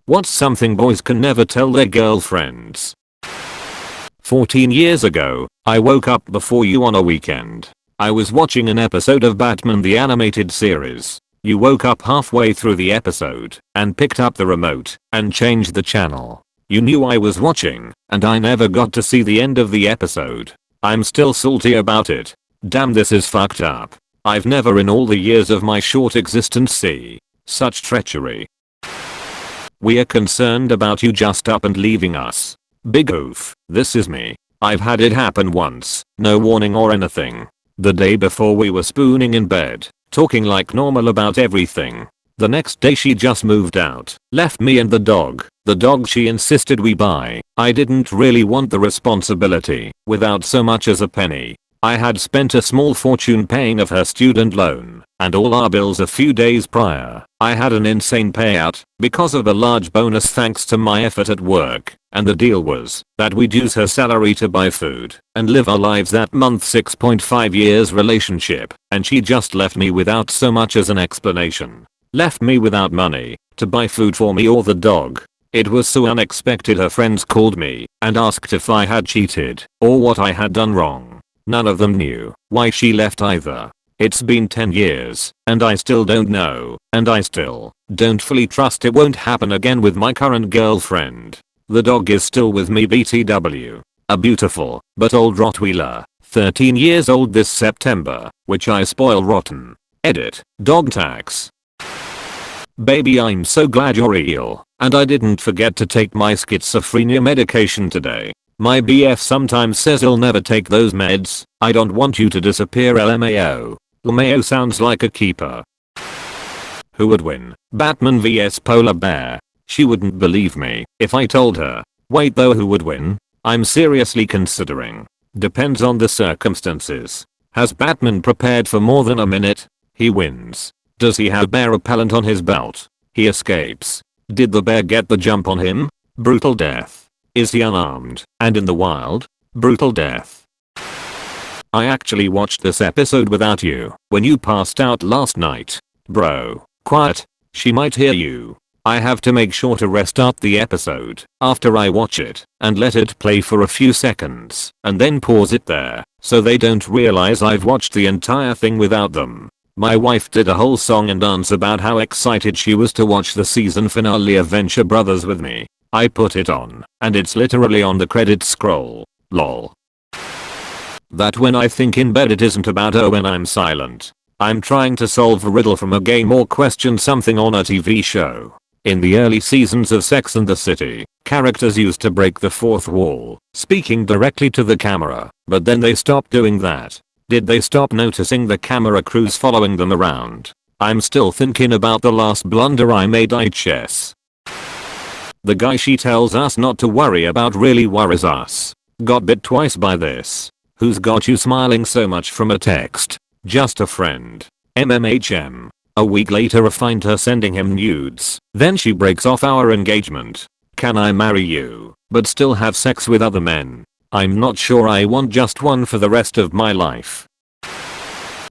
What's something boys can never tell their girlfriends? 14 years ago, I woke up before you on a weekend. I was watching an episode of Batman the Animated Series. You woke up halfway through the episode and picked up the remote and changed the channel. You knew I was watching, and I never got to see the end of the episode. I'm still salty about it. Damn, this is fucked up. I've never in all the years of my short existence seen such treachery. We are concerned about you just up and leaving us. Big oof. This is me. I've had it happen once, no warning or anything. The day before we were spooning in bed, talking like normal about everything. The next day she just moved out, left me and the dog she insisted we buy. I didn't really want the responsibility, without so much as a penny. I had spent a small fortune paying off her student loan and all our bills a few days prior. I had an insane payout because of a large bonus thanks to my effort at work, and the deal was that we'd use her salary to buy food and live our lives that month. 6.5 years relationship, and she just left me without so much as an explanation. Left me without money to buy food for me or the dog. It was so unexpected. Her friends called me and asked if I had cheated or what I had done wrong. None of them knew why she left either. It's been 10 years and I still don't know, and I still don't fully trust it won't happen again with my current girlfriend. The dog is still with me. BTW. A beautiful but old Rottweiler, 13 years old this September, which I spoil rotten. Edit. Dog tax. Baby, I'm so glad you're ill, and I didn't forget to take my schizophrenia medication today. My BF sometimes says he'll never take those meds. I don't want you to disappear. LMAO. LMAO sounds like a keeper. Who would win? Batman vs Polar Bear? She wouldn't believe me if I told her. Wait though, who would win? I'm seriously considering. Depends on the circumstances. Has Batman prepared for more than a minute? He wins. Does he have bear repellent on his belt? He escapes. Did the bear get the jump on him? Brutal death. Is he unarmed and in the wild? Brutal death. I actually watched this episode without you when you passed out last night. Bro, quiet. She might hear you. I have to make sure to restart the episode after I watch it and let it play for a few seconds and then pause it there so they don't realize I've watched the entire thing without them. My wife did a whole song and dance about how excited she was to watch the season finale of Venture Brothers with me. I put it on, and it's literally on the credits scroll. Lol. That when I think in bed it isn't about her when I'm silent. I'm trying to solve a riddle from a game or question something on a TV show. In the early seasons of Sex and the City, characters used to break the fourth wall, speaking directly to the camera, but then they stopped doing that. Did they stop noticing the camera crews following them around? I'm still thinking about the last blunder I made. HS. The guy she tells us not to worry about really worries us. Got bit twice by this. Who's got you smiling so much from a text? Just a friend. MMHM. A week later I find her sending him nudes. Then she breaks off our engagement. Can I marry you, but still have sex with other men? I'm not sure I want just one for the rest of my life.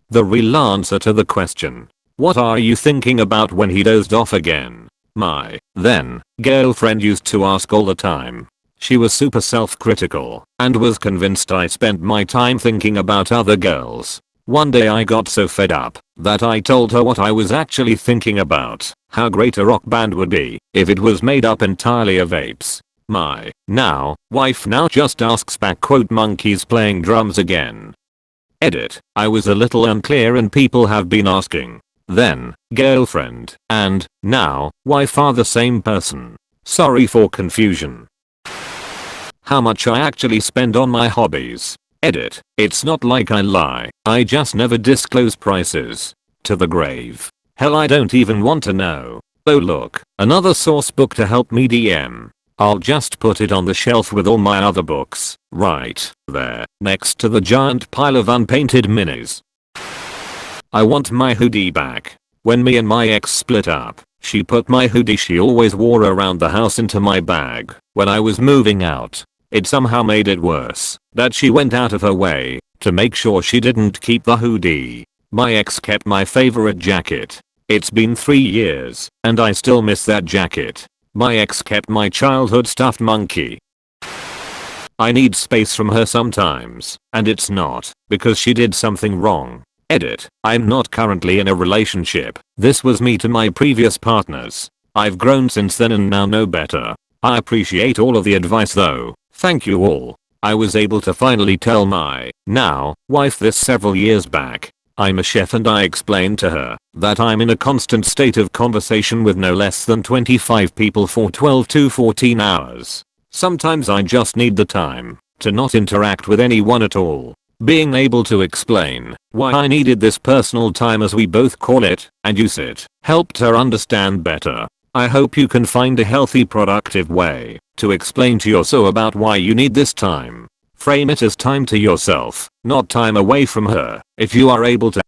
The real answer to the question, what are you thinking about when he dozed off again? My then girlfriend used to ask all the time. She was super self-critical and was convinced I spent my time thinking about other girls. One day I got so fed up that I told her what I was actually thinking about, how great a rock band would be if it was made up entirely of apes. My wife now just asks back, quote, monkeys playing drums again. Edit. I was a little unclear and people have been asking. Then, girlfriend, and, now, wife are the same person. Sorry for confusion. How much I actually spend on my hobbies. Edit. It's not like I lie, I just never disclose prices. To the grave. Hell, I don't even want to know. Oh look, another source book to help me DM. I'll just put it on the shelf with all my other books, right there, next to the giant pile of unpainted minis. I want my hoodie back. When me and my ex split up, she put my hoodie she always wore around the house into my bag when I was moving out. It somehow made it worse that she went out of her way to make sure she didn't keep the hoodie. My ex kept my favorite jacket. It's been 3 years and I still miss that jacket. My ex kept my childhood stuffed monkey. I need space from her sometimes, and it's not because she did something wrong. Edit. I'm not currently in a relationship. This was me to my previous partners. I've grown since then and now know better. I appreciate all of the advice though. Thank you all. I was able to finally tell my now wife this several years back. I'm a chef and I explained to her that I'm in a constant state of conversation with no less than 25 people for 12 to 14 hours. Sometimes I just need the time to not interact with anyone at all. Being able to explain why I needed this personal time, as we both call it, and use it, helped her understand better. I hope you can find a healthy, productive way to explain to your so about why you need this time. Frame it as time to yourself, not time away from her, if you are able to.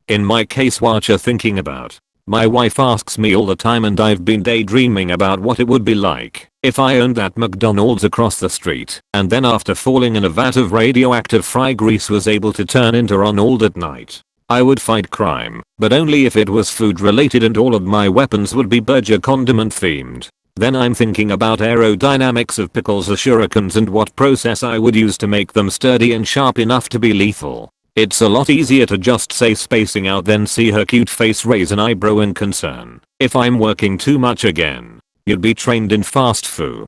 In my case, what you're thinking about. My wife asks me all the time, and I've been daydreaming about what it would be like if I owned that McDonald's across the street and then after falling in a vat of radioactive fry grease was able to turn into Ronald at night. I would fight crime, but only if it was food related, and all of my weapons would be burger condiment themed. Then I'm thinking about aerodynamics of pickles or shurikens and what process I would use to make them sturdy and sharp enough to be lethal. It's a lot easier to just say spacing out than see her cute face raise an eyebrow in concern. If I'm working too much again, you'd be trained in fast food.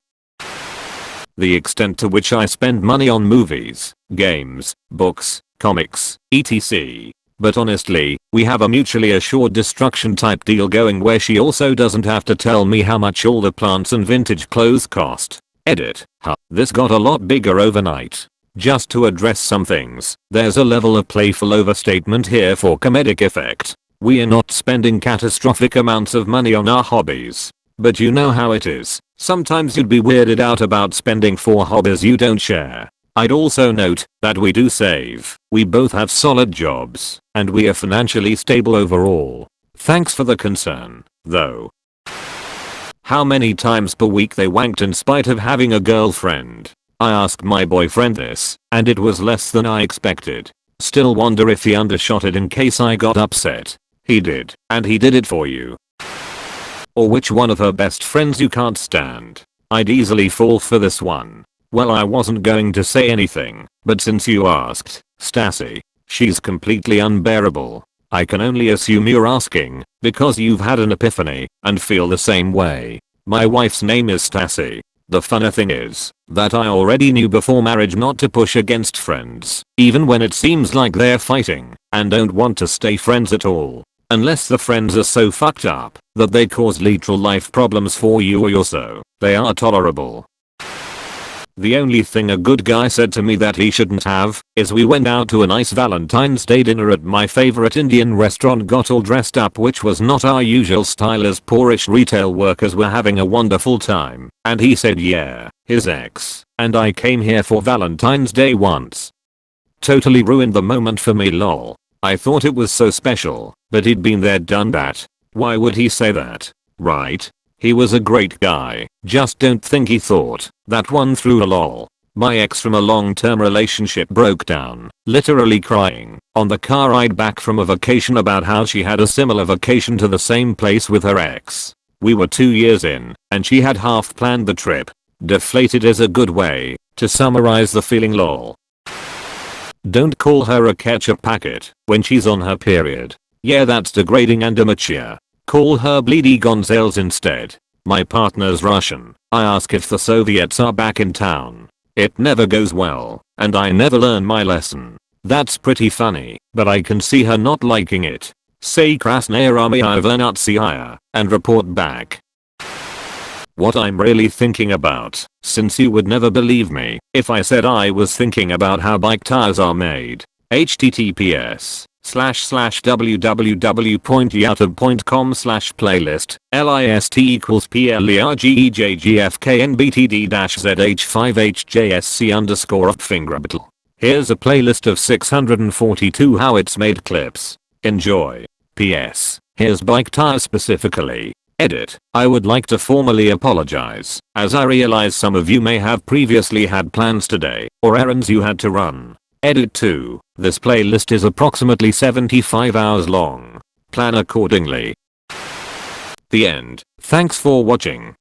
The extent to which I spend money on movies, games, books, comics, etc. But honestly, we have a mutually assured destruction type deal going where she also doesn't have to tell me how much all the plants and vintage clothes cost. Edit. This got a lot bigger overnight. Just to address some things, there's a level of playful overstatement here for comedic effect. We are not spending catastrophic amounts of money on our hobbies. But you know how it is. Sometimes you'd be weirded out about spending for hobbies you don't share. I'd also note that we do save. We both have solid jobs, and we are financially stable overall. Thanks for the concern, though. How many times per week they wanked in spite of having a girlfriend? I asked my boyfriend this, and it was less than I expected. Still wonder if he undershot it in case I got upset. He did, and he did it for you. Or which one of her best friends you can't stand? I'd easily fall for this one. Well, I wasn't going to say anything, but since you asked, Stassi, she's completely unbearable. I can only assume you're asking because you've had an epiphany and feel the same way. My wife's name is Stassi. The funny thing is that I already knew before marriage not to push against friends, even when it seems like they're fighting and don't want to stay friends at all. Unless the friends are so fucked up that they cause literal life problems for you or you're so they are tolerable. The only thing a good guy said to me that he shouldn't have is we went out to a nice Valentine's Day dinner at my favorite Indian restaurant, got all dressed up, which was not our usual style as poorish retail workers were having a wonderful time, and he said yeah, his ex and I came here for Valentine's Day once. Totally ruined the moment for me, lol. I thought it was so special, but he'd been there done that. Why would he say that? Right? He was a great guy, just don't think he thought that one through, lol. My ex from a long-term relationship broke down, literally crying, on the car ride back from a vacation about how she had a similar vacation to the same place with her ex. We were 2 years in, and she had half planned the trip. Deflated is a good way to summarize the feeling, lol. Don't call her a ketchup packet when she's on her period. Yeah, that's degrading and immature. Call her Bleedy Gonzales instead. My partner's Russian. I ask if the Soviets are back in town. It never goes well, and I never learn my lesson. That's pretty funny, but I can see her not liking it. Say Krasnaya Armia Vernatsia and report back. What I'm really thinking about, since you would never believe me if I said I was thinking about how bike tires are made. https://www.youtube.com/playlist list equals PLERGEGFKNBTD-ZH5HJSC_UpFingerBittle. Here's a playlist of 642 how it's made clips. Enjoy. PS. Here's bike tires specifically. Edit. I would like to formally apologize, as I realize some of you may have previously had plans today, or errands you had to run. Edit 2. This playlist is approximately 75 hours long. Plan accordingly. The end. Thanks for watching.